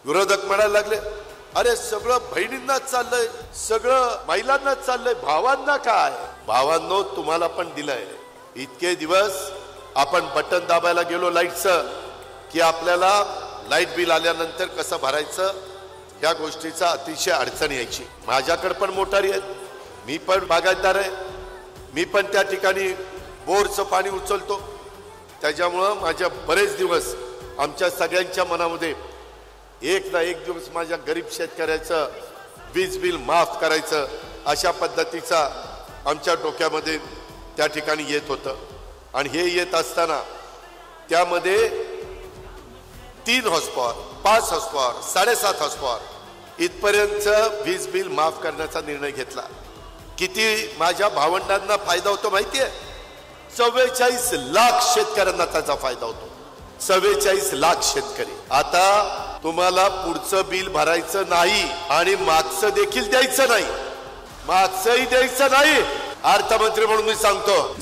विरोधक म्हणायला लागले, अरे सगळं बहिणींनाच चाललंय, सगळं महिलांनाच चाललंय, भावांना काय? भावांनो, तुम्हाला पण दिलंय. इतके दिवस आपण बटन दाबायला गेलो लाईटचं की आपल्याला लाईट बिल आल्यानंतर कसं भरायचं या गोष्टीचा अतिशय अडचण यायची. माझ्याकडे पण मोटारी आहेत, मी पण बागायतदार आहे, मी पण त्या ठिकाणी बोरचं पाणी उचलतो. त्याच्यामुळं माझ्या बरेच दिवस आमच्या सगळ्यांच्या मनामध्ये एक ना एक दिवस माझ्या गरीब शेतकऱ्याचं वीज बिल माफ करायचं अशा पद्धतीचा आमच्या डोक्यामध्ये त्या ठिकाणी येत होतं. आणि हे येत असताना त्यामध्ये 3 हॉर्सपॉवर, 5 हॉर्सपॉवर, 7.5 हॉर्सपॉवर इथपर्यंत वीज बिल माफ करण्याचा निर्णय घेतला. किती माझ्या भावंडांना फायदा होतो माहितीये? 44 लाख शेतकऱ्यांना त्याचा फायदा होतो. 44 लाख शेतकरी. आता तुम्हाला पुढचं बिल भरायचं नाही आणि मागचं देखील द्यायचं नाही, मागचंही द्यायचं नाही. अर्थमंत्री म्हणून मी सांगतो,